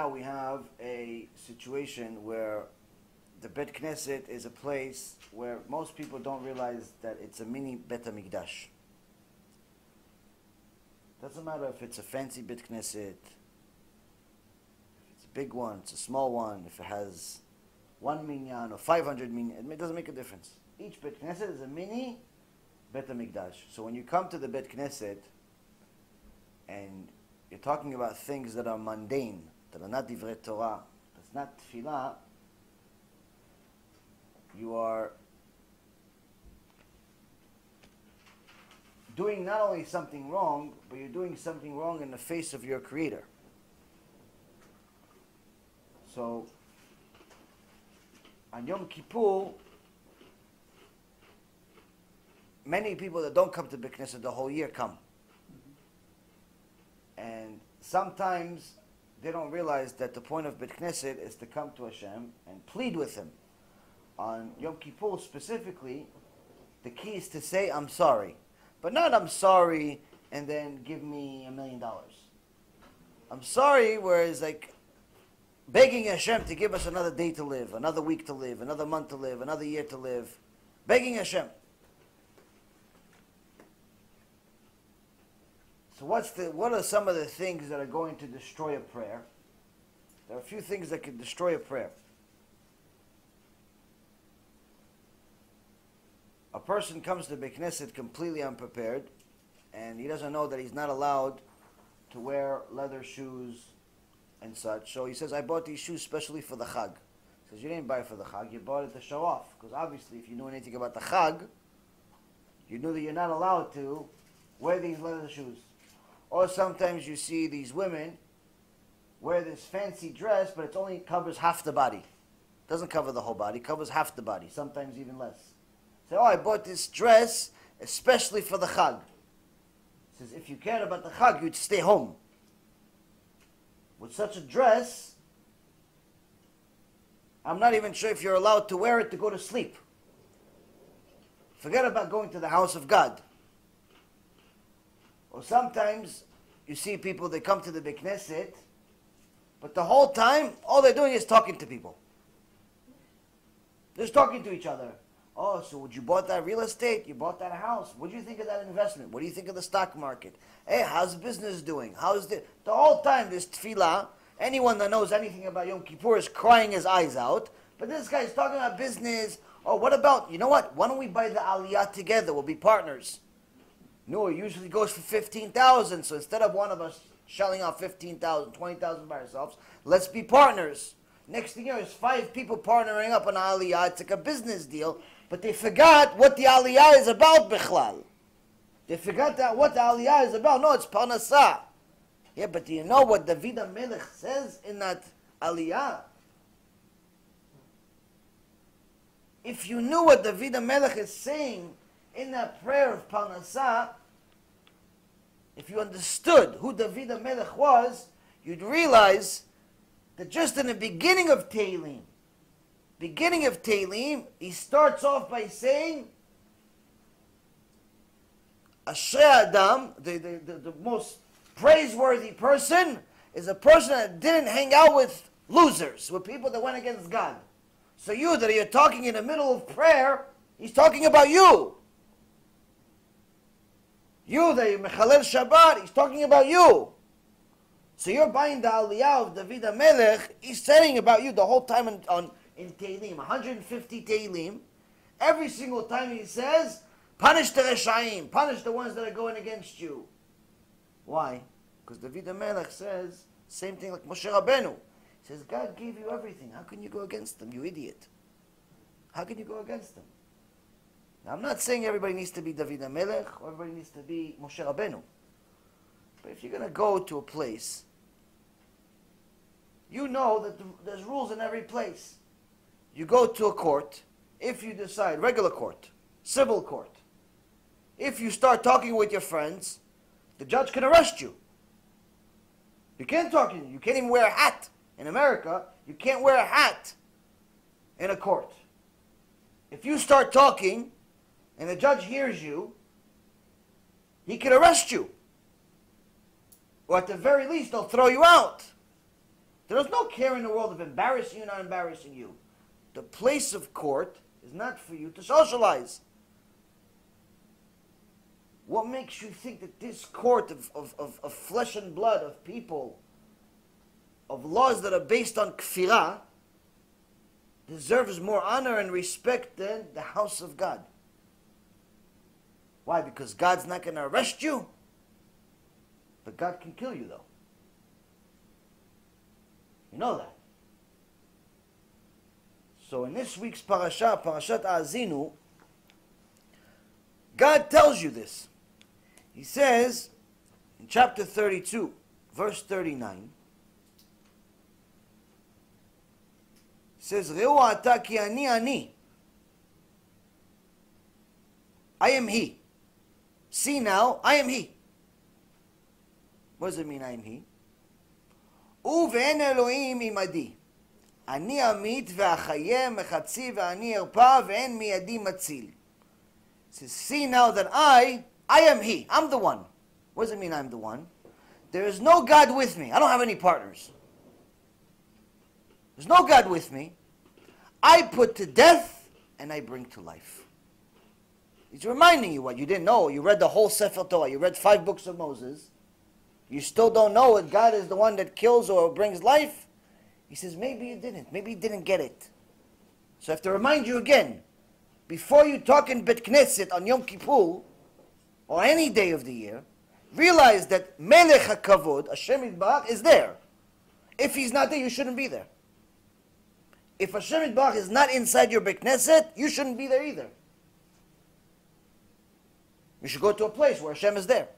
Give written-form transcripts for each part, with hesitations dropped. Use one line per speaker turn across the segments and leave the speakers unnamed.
now we have a situation where the Bet Knesset is a place where most people don't realize that it's a mini Bet HaMikdash. Doesn't matter if it's a fancy Bet Knesset, if it's a big one, it's a small one, if it has 1 minyan or 500 minyan, it doesn't make a difference. Each Bet Knesset is a mini Bet HaMikdash. So when you come to the Bet Knesset and you're talking about things that are mundane, that are not divrei Torah, that's not tefillah, you are doing not only something wrong, but you're doing something wrong in the face of your Creator. So, on Yom Kippur, many people that don't come to Bet Knesset the whole year come. And sometimes they don't realize that the point of Bet Knesset is to come to Hashem and plead with Him. On Yom Kippur specifically, the key is to say, I'm sorry. But not I'm sorry and then give me $1 million. I'm sorry, whereas like begging Hashem to give us another day to live, another week to live, another month to live, another year to live. Begging Hashem. So what are some of the things that are going to destroy a prayer? There are a few things that can destroy a prayer. A person comes to Bet Knesset completely unprepared, and he doesn't know that he's not allowed to wear leather shoes and such. So he says, I bought these shoes specially for the Chag. He says, you didn't buy it for the Chag, you bought it to show off. Because obviously if you knew anything about the Chag, you knew that you're not allowed to wear these leather shoes. Or sometimes you see these women wear this fancy dress, but it only covers half the body. It doesn't cover the whole body, it covers half the body, sometimes even less. Say, oh, I bought this dress especially for the Chag. He says, if you cared about the Chag, you'd stay home. With such a dress, I'm not even sure if you're allowed to wear it to go to sleep. Forget about going to the house of God. Or sometimes you see people, they come to the Bet Knesset, but the whole time, all they're doing is talking to people. Just talking to each other. Oh, so you bought that real estate? You bought that house? What do you think of that investment? What do you think of the stock market? Hey, how's business doing? How's the whole time this tefillah, anyone that knows anything about Yom Kippur is crying his eyes out, but this guy's talking about business. Oh, what about, you know what? Why don't we buy the aliyah together? We'll be partners. No, it usually goes for 15,000. So instead of one of us shelling out 15,000, 20,000 by ourselves, let's be partners. Next thing you know, there's 5 people partnering up on aliyah. It's like a business deal, but they forgot what the aliyah is about, bichlal. They forgot that what the aliyah is about. No, it's parnasah. Yeah, but do you know what David HaMelech says in that aliyah? If you knew what David HaMelech is saying in that prayer of parnasah, if you understood who David HaMelech was, you'd realize that just in the beginning of Tehillim, he starts off by saying, Ashrei Adam, the most praiseworthy person, is a person that didn't hang out with losers, with people that went against God. So you, that you're talking in the middle of prayer, he's talking about you. You, that you're Mechalel Shabbat, he's talking about you. So you're buying the aliyah of David HaMelech, he's saying about you the whole time in Tehillim, 150 Tehillim. Every single time he says, punish the Reshaim, punish the ones that are going against you. Why? Because David HaMelech says, same thing like Moshe Rabbeinu. He says, God gave you everything. How can you go against them, you idiot? How can you go against them? Now, I'm not saying everybody needs to be David HaMelech or everybody needs to be Moshe Rabbeinu. But if you're going to go to a place, you know that there's rules in every place. You go to a court, if you decide, regular court, civil court, if you start talking with your friends, the judge can arrest you. You can't talk, you can't even wear a hat. In America, you can't wear a hat in a court. If you start talking and the judge hears you, he can arrest you. Or at the very least, they'll throw you out. There's no care in the world of embarrassing you, not embarrassing you. The place of court is not for you to socialize. What makes you think that this court of flesh and blood, of people, of laws that are based on kfirah, deserves more honor and respect than the house of God? Why? Because God's not going to arrest you? But God can kill you, though. You know that. So in this week's parasha, Parashat Azinu, God tells you this. He says, in chapter 32, verse 39, he says, Reu ata ki ani. I am He. See now, I am He. What does it mean, I am He? Uve'en Elohim imadi. Ani amit ve'achayem mechatzi ve'ani erpa ve'en miyadi matzil. It says, see now that I am He. I'm the one. What does it mean I'm the one? There is no God with me. I don't have any partners. There's no God with me. I put to death and I bring to life. He's reminding you what you didn't know. You read the whole Sefer Torah. You read 5 books of Moses. You still don't know that God is the one that kills or brings life. He says, maybe you didn't. Maybe you didn't get it. So I have to remind you again. Before you talk in Bet Knesset on Yom Kippur, or any day of the year, realize that Melech HaKavod, Hashem Yitbarach, is there. If He's not there, you shouldn't be there. If Hashem Yitbarach is not inside your Bet Knesset, you shouldn't be there either. You should go to a place where Hashem is there.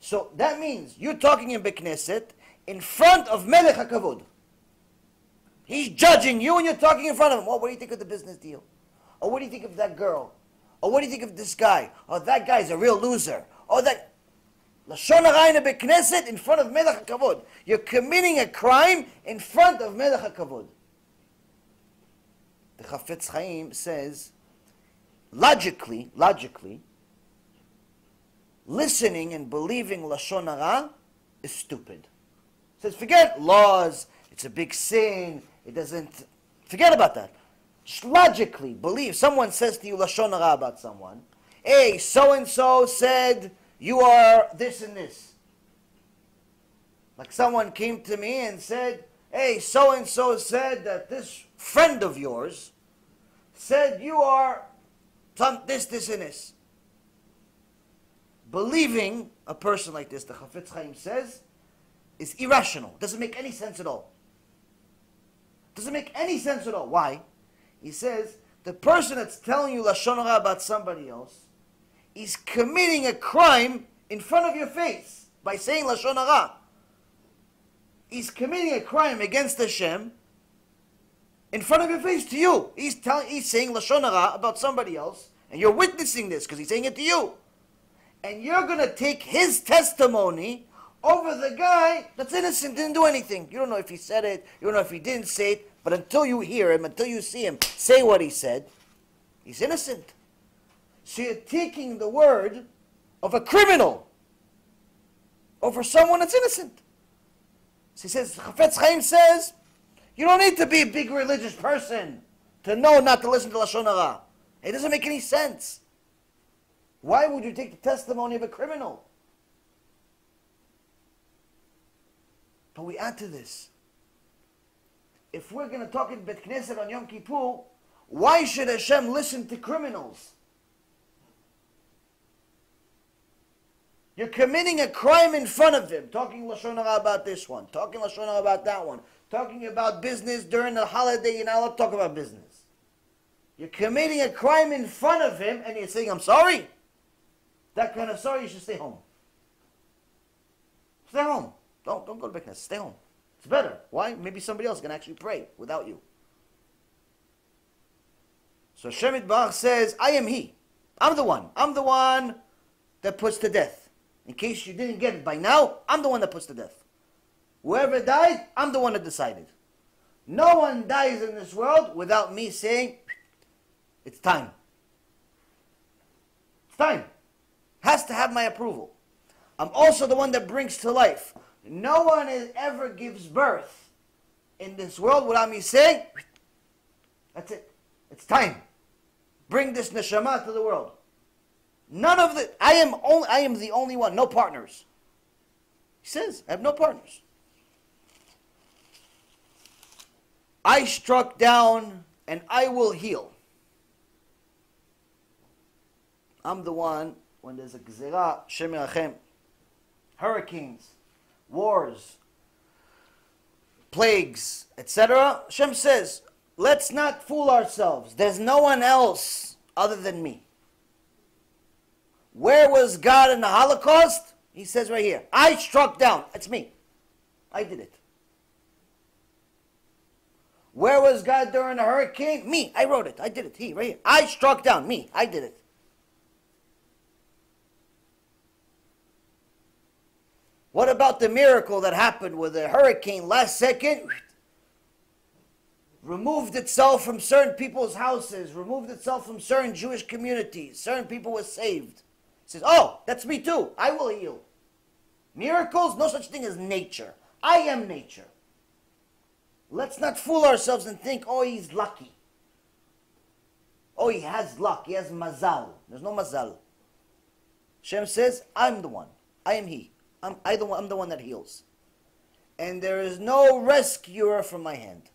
So that means you're talking in Bet Knesset in front of Melech HaKavod. He's judging you and you're talking in front of him. Oh, what do you think of the business deal? Or what do you think of that girl? Or what do you think of this guy? Oh, that guy's a real loser. Oh, that... Lashon hara in a Bet Knesset in front of Melech HaKavod. You're committing a crime in front of Melech HaKavod. The Chafetz Chaim says, logically, listening and believing Lashon hara is stupid. He says, forget laws, it's a big sin, it doesn't... Forget about that. Just logically believe. Someone says to you Lashon hara about someone. Hey, so-and-so said you are this and this. Like someone came to me and said, hey, so-and-so said that this friend of yours said you are this, and this. Believing a person like this, the Chafetz Chaim says, is irrational. Doesn't make any sense at all. Doesn't make any sense at all. Why? He says, the person that's telling you Lashon hara about somebody else is committing a crime in front of your face by saying Lashon hara. He's committing a crime against Hashem in front of your face to you. He's saying Lashon hara about somebody else, and you're witnessing this because he's saying it to you. And you're going to take his testimony over the guy that's innocent, didn't do anything. You don't know if he said it, you don't know if he didn't say it, but until you hear him, until you see him say what he said, he's innocent. So you're taking the word of a criminal over someone that's innocent. So he says, Chafetz Chaim says, you don't need to be a big religious person to know not to listen to Lashon hara. It doesn't make any sense. Why would you take the testimony of a criminal? But we add to this. If we're going to talk in Bet Knesset on Yom Kippur, why should Hashem listen to criminals? You're committing a crime in front of him, talking Lashon hara about this one, talking Lashon hara about that one, talking about business during the holiday, you're not allowed to talk about business. You're committing a crime in front of him and you're saying, I'm sorry? That kind of sorry, you should stay home. Stay home. Don't go to Bet Knesset. Stay home. It's better. Why? Maybe somebody else can actually pray without you. So Hashem Yitbarach says, I am He. I'm the one. I'm the one that puts to death. In case you didn't get it by now, I'm the one that puts to death. Whoever died, I'm the one that decided. No one dies in this world without me saying, it's time. It's time. Has to have my approval. I'm also the one that brings to life. No one ever gives birth in this world without me saying, that's it. It's time. Bring this neshama to the world. None of the, I am the only one, no partners. He says, I have no partners. I struck down and I will heal. I'm the one, when there's a gzerah, Hashem Yerachem, hurricanes, wars, plagues, etc. Hashem says, let's not fool ourselves. There's no one else other than me. Where was God in the Holocaust? He says right here, I struck down. It's me. I did it. Where was God during the hurricane? Me. I wrote it. I did it. He, right here. I struck down. Me. I did it. What about the miracle that happened with the hurricane last second? Removed itself from certain people's houses, removed itself from certain Jewish communities. Certain people were saved. He says, oh, that's me too. I will heal. Miracles, no such thing as nature. I am nature. Let's not fool ourselves and think, oh, he's lucky. Oh, he has luck. He has mazal. There's no mazal. Hashem says, I'm the one. I am he. I'm the one that heals. And there is no rescuer from my hand.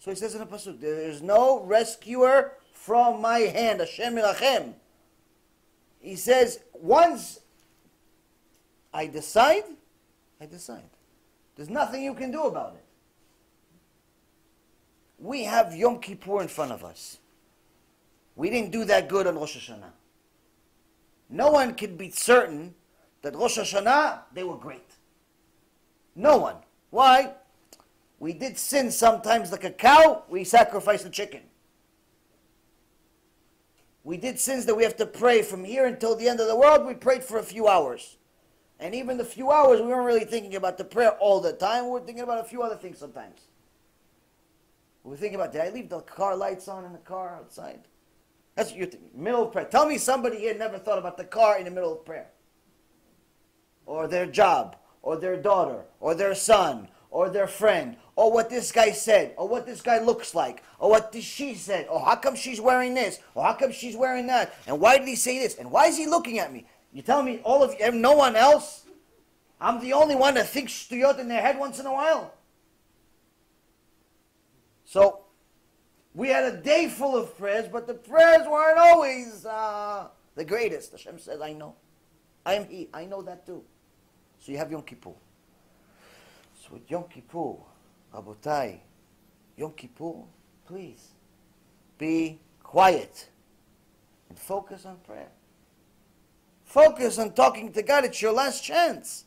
So he says in the pasuk, there is no rescuer from my hand. Hashem Yerachem. He says, once I decide, I decide. There's nothing you can do about it. We have Yom Kippur in front of us. We didn't do that good on Rosh Hashanah. No one can be certain that Rosh Hashanah, they were great. No one. Why? We did sin sometimes like a cow, we sacrificed a chicken. We did sins that we have to pray from here until the end of the world, we prayed for a few hours. And even the few hours, we weren't really thinking about the prayer all the time, we were thinking about a few other things sometimes. We were thinking about, did I leave the car lights on in the car outside? That's what you're thinking, middle of prayer. Tell me somebody here never thought about the car in the middle of prayer. Or their job, or their daughter, or their son, or their friend, or what this guy said, or what this guy looks like, or what she said, or how come she's wearing this, or how come she's wearing that, and why did he say this, and why is he looking at me? You tell me, all of you, no one else? I'm the only one that thinks shtuyot in their head once in a while? So, we had a day full of prayers, but the prayers weren't always the greatest. Hashem says, I know. I am He. I know that too. So you have Yom Kippur. So with Yom Kippur, Rabotai, Yom Kippur, please be quiet and focus on prayer. Focus on talking to God. It's your last chance.